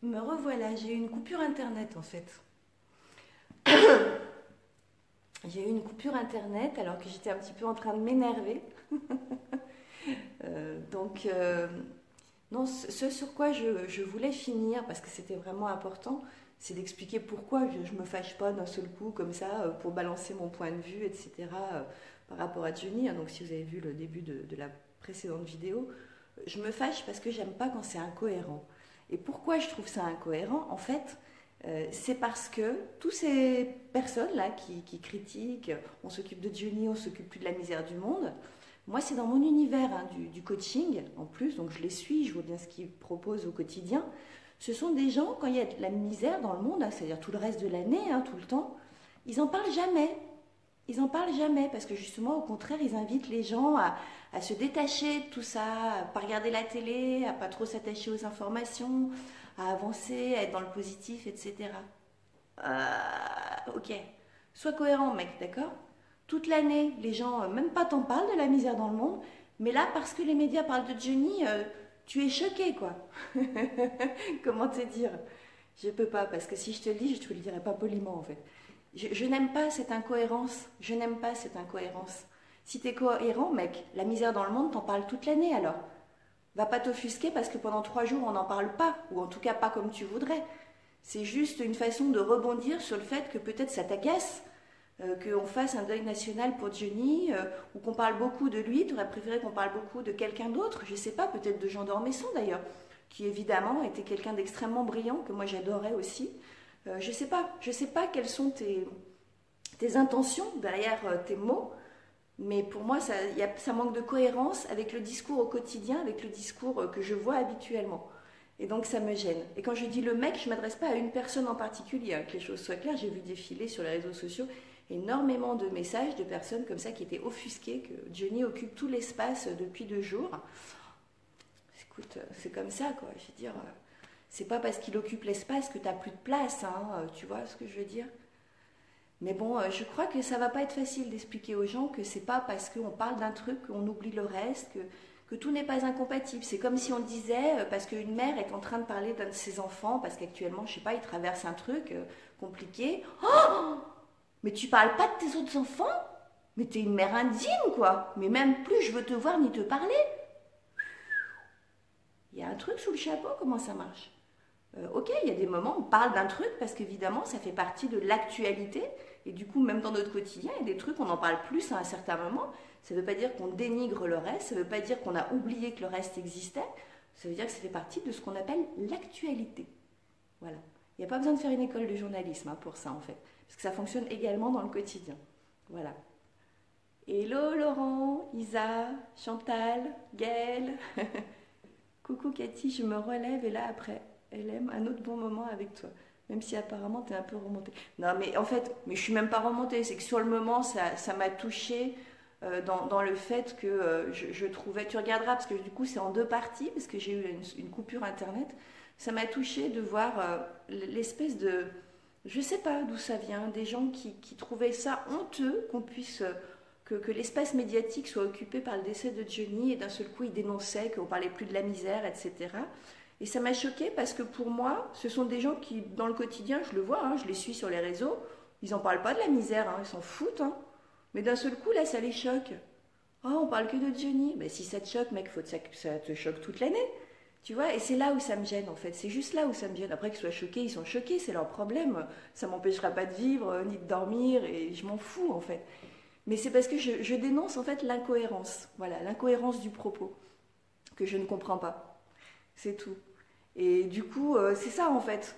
Me revoilà, j'ai eu une coupure internet en fait. J'ai eu une coupure internet alors que j'étais un petit peu en train de m'énerver. Donc, non, ce sur quoi je voulais finir, parce que c'était vraiment important, c'est d'expliquer pourquoi je me fâche pas d'un seul coup comme ça pour balancer mon point de vue, etc. Par rapport à Johnny. Donc si vous avez vu le début de la précédente vidéo, je me fâche parce que j'aime pas quand c'est incohérent. Et pourquoi je trouve ça incohérent? En fait, c'est parce que toutes ces personnes-là qui critiquent, on s'occupe de Johnny, on s'occupe plus de la misère du monde. Moi, c'est dans mon univers hein, du coaching, en plus, donc je les suis, je vois bien ce qu'ils proposent au quotidien. Ce sont des gens, quand il y a de la misère dans le monde, hein, c'est-à-dire tout le reste de l'année, hein, tout le temps, ils n'en parlent jamais. Ils n'en parlent jamais, parce que justement, au contraire, ils invitent les gens à se détacher de tout ça, à pas regarder la télé, à pas trop s'attacher aux informations, à avancer, à être dans le positif, etc. Ok. Sois cohérent, mec, d'accord? Toute l'année, les gens, même pas t'en parlent de la misère dans le monde, mais là, parce que les médias parlent de Johnny, tu es choqué, quoi. Comment te dire? Je peux pas, parce que si je te le dis, je te le dirai pas poliment, en fait. Je n'aime pas cette incohérence. Je n'aime pas cette incohérence. Si t'es cohérent, mec, la misère dans le monde, t'en parles toute l'année, alors. Va pas t'offusquer parce que pendant 3 jours, on n'en parle pas, ou en tout cas pas comme tu voudrais. C'est juste une façon de rebondir sur le fait que peut-être ça t'agace, qu'on fasse un deuil national pour Johnny, ou qu'on parle beaucoup de lui. Tu aurais préféré qu'on parle beaucoup de quelqu'un d'autre, je sais pas, peut-être de Jean d'Ormesson d'ailleurs, qui évidemment était quelqu'un d'extrêmement brillant, que moi j'adorais aussi. Je sais pas quelles sont tes intentions derrière tes mots, mais pour moi ça manque de cohérence avec le discours au quotidien, avec le discours que je vois habituellement. Et donc ça me gêne. Et quand je dis le mec, je ne m'adresse pas à une personne en particulier, hein, que les choses soient claires. J'ai vu défiler sur les réseaux sociaux énormément de messages de personnes comme ça qui étaient offusquées que Johnny occupe tout l'espace depuis 2 jours. Écoute, c'est comme ça, quoi. Je veux dire, c'est pas parce qu'il occupe l'espace que t'as plus de place, hein, tu vois ce que je veux dire? Mais bon, je crois que ça va pas être facile d'expliquer aux gens que c'est pas parce qu'on parle d'un truc qu'on oublie le reste, que tout n'est pas incompatible. C'est comme si on disait, parce qu'une mère est en train de parler d'un de ses enfants, parce qu'actuellement, je sais pas, il traverse un truc compliqué. Oh, mais tu parles pas de tes autres enfants? Mais t'es une mère indigne, quoi. Mais même plus je veux te voir ni te parler. Il y a un truc sous le chapeau, comment ça marche? Ok, il y a des moments où on parle d'un truc parce qu'évidemment ça fait partie de l'actualité et du coup même dans notre quotidien il y a des trucs on en parle plus à un certain moment. Ça ne veut pas dire qu'on dénigre le reste, ça ne veut pas dire qu'on a oublié que le reste existait, ça veut dire que ça fait partie de ce qu'on appelle l'actualité. Voilà. Il n'y a pas besoin de faire une école de journalisme hein, pour ça en fait, parce que ça fonctionne également dans le quotidien. Voilà. Hello Laurent, Isa, Chantal, Gaëlle. Coucou Cathy, je me relève et là après, elle aime un autre bon moment avec toi. Même si apparemment tu es un peu remontée. Non mais en fait, mais je suis même pas remontée, c'est que sur le moment ça m'a touchée dans le fait que je trouvais, tu regarderas parce que du coup c'est en deux parties, parce que j'ai eu une coupure internet, ça m'a touchée de voir l'espèce de, je sais pas d'où ça vient, des gens qui trouvaient ça honteux qu'on puisse que l'espace médiatique soit occupé par le décès de Johnny et d'un seul coup il dénonçait qu'on parlait plus de la misère, etc. Et ça m'a choqué parce que pour moi, ce sont des gens qui, dans le quotidien, je le vois, hein, je les suis sur les réseaux, ils n'en parlent pas de la misère, hein, ils s'en foutent. Hein. Mais d'un seul coup, là, ça les choque. Oh, on parle que de Johnny. Mais si ça te choque, mec, faut que ça te choque toute l'année. Tu vois, et c'est là où ça me gêne en fait. C'est juste là où ça me gêne. Après qu'ils soient choqués, ils sont choqués, c'est leur problème. Ça m'empêchera pas de vivre, ni de dormir, et je m'en fous en fait. Mais c'est parce que je dénonce en fait l'incohérence. Voilà, l'incohérence du propos que je ne comprends pas. C'est tout. Et du coup, c'est ça en fait.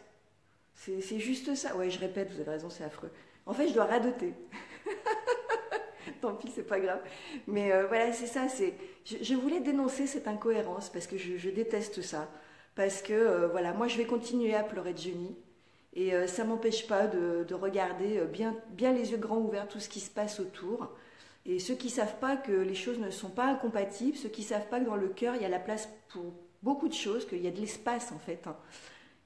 C'est juste ça. Ouais, je répète, vous avez raison, c'est affreux. En fait, je dois radoter. Tant pis, c'est pas grave. Mais voilà, c'est ça. Je voulais dénoncer cette incohérence parce que je déteste ça. Parce que voilà, moi je vais continuer à pleurer Johnny. Et ça m'empêche pas de regarder bien les yeux grands ouverts tout ce qui se passe autour. Et ceux qui savent pas que les choses ne sont pas incompatibles, ceux qui savent pas que dans le cœur il y a la place pour beaucoup de choses, qu'il y a de l'espace en fait. Hein.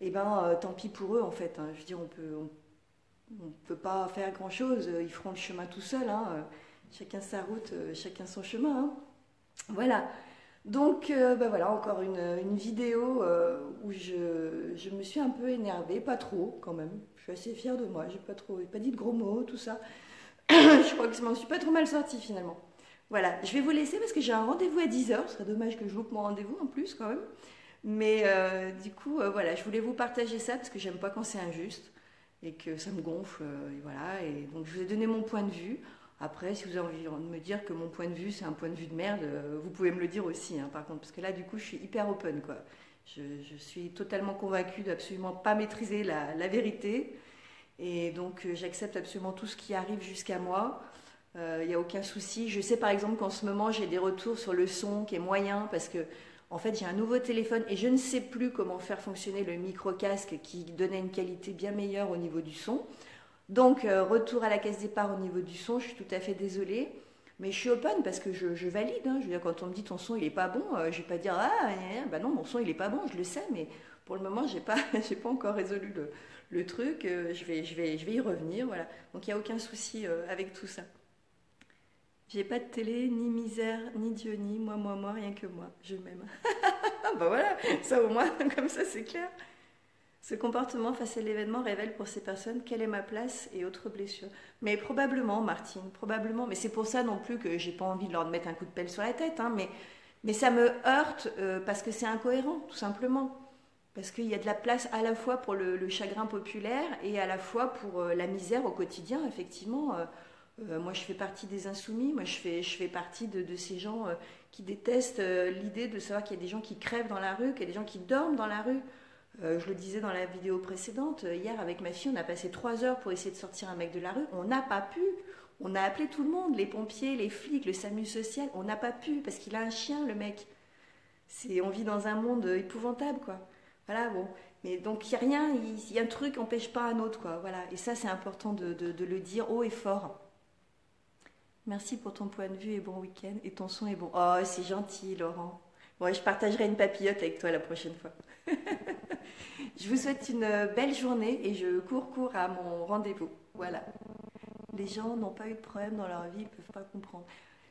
Et ben tant pis pour eux en fait. Hein. Je veux dire, on peut pas faire grand chose. Ils feront le chemin tout seuls. Hein. Chacun sa route, chacun son chemin. Hein. Voilà. Donc bah voilà, encore une vidéo où je me suis un peu énervée, pas trop quand même. Je suis assez fière de moi, j'ai pas dit de gros mots, tout ça. Je crois que je m'en suis pas trop mal sortie finalement. Voilà, je vais vous laisser parce que j'ai un rendez-vous à 10 heures. Ce serait dommage que je loupe mon rendez-vous en plus quand même. Mais du coup, voilà, je voulais vous partager ça parce que j'aime pas quand c'est injuste et que ça me gonfle. Et voilà, et donc je vous ai donné mon point de vue. Après, si vous avez envie de me dire que mon point de vue c'est un point de vue de merde, vous pouvez me le dire aussi, hein, par contre, parce que là, du coup, je suis hyper open, quoi. Je suis totalement convaincue d'absolument pas maîtriser la vérité et donc j'accepte absolument tout ce qui arrive jusqu'à moi. Il n'y a aucun souci. Je sais par exemple qu'en ce moment j'ai des retours sur le son qui est moyen parce que en fait j'ai un nouveau téléphone et je ne sais plus comment faire fonctionner le micro-casque qui donnait une qualité bien meilleure au niveau du son. Donc retour à la case départ au niveau du son, je suis tout à fait désolée. Mais je suis open parce que je valide. Hein. Je veux dire, quand on me dit ton son il est pas bon, je vais pas dire ah bah non mon son il est pas bon, je le sais, mais pour le moment j'ai pas j'ai pas encore résolu le truc. Je vais y revenir, voilà. Donc il y a aucun souci avec tout ça. J'ai pas de télé, ni misère, ni Dieu, ni moi, rien que moi. Je m'aime. Ah bah voilà, ça au moins, comme ça c'est clair. Ce comportement face à l'événement révèle pour ces personnes quelle est ma place et autres blessures. Mais probablement, Martine, probablement. Mais c'est pour ça non plus que j'ai pas envie de leur mettre un coup de pelle sur la tête. Hein, mais ça me heurte parce que c'est incohérent, tout simplement. Parce qu'il y a de la place à la fois pour le chagrin populaire et à la fois pour la misère au quotidien, effectivement. Moi, je fais partie des insoumis. Moi, je fais partie de ces gens qui détestent l'idée de savoir qu'il y a des gens qui crèvent dans la rue, qu'il y a des gens qui dorment dans la rue. Je le disais dans la vidéo précédente, hier avec ma fille, on a passé 3 heures pour essayer de sortir un mec de la rue. On n'a pas pu. On a appelé tout le monde, les pompiers, les flics, le SAMU social. On n'a pas pu parce qu'il a un chien, le mec. On vit dans un monde épouvantable, quoi. Voilà, bon. Mais donc, il n'y a rien, il y a un truc qui n'empêche pas un autre, quoi. Voilà. Et ça, c'est important de le dire haut et fort. Merci pour ton point de vue et bon week-end. Et ton son est bon. Oh, c'est gentil, Laurent. Bon, je partagerai une papillote avec toi la prochaine fois. Je vous souhaite une belle journée et je cours à mon rendez-vous. Voilà. Les gens n'ont pas eu de problème dans leur vie, ils ne peuvent pas comprendre.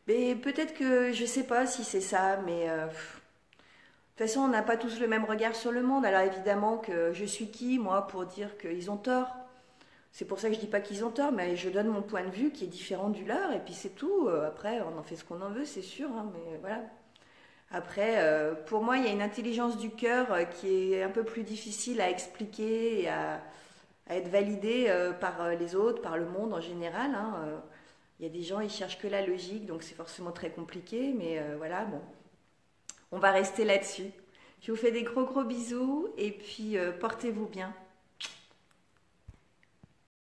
Mais peut-être que je ne sais pas si c'est ça, mais de toute façon, on n'a pas tous le même regard sur le monde. Alors évidemment que je suis qui, moi, pour dire qu'ils ont tort. C'est pour ça que je dis pas qu'ils ont tort, mais je donne mon point de vue qui est différent du leur, et puis c'est tout. Après, on en fait ce qu'on en veut, c'est sûr, hein, mais voilà. Après, pour moi, il y a une intelligence du cœur qui est un peu plus difficile à expliquer et à être validée par les autres, par le monde en général. Hein. Il y a des gens, ils cherchent que la logique, donc c'est forcément très compliqué, mais voilà, bon, on va rester là-dessus. Je vous fais des gros bisous, et puis portez-vous bien.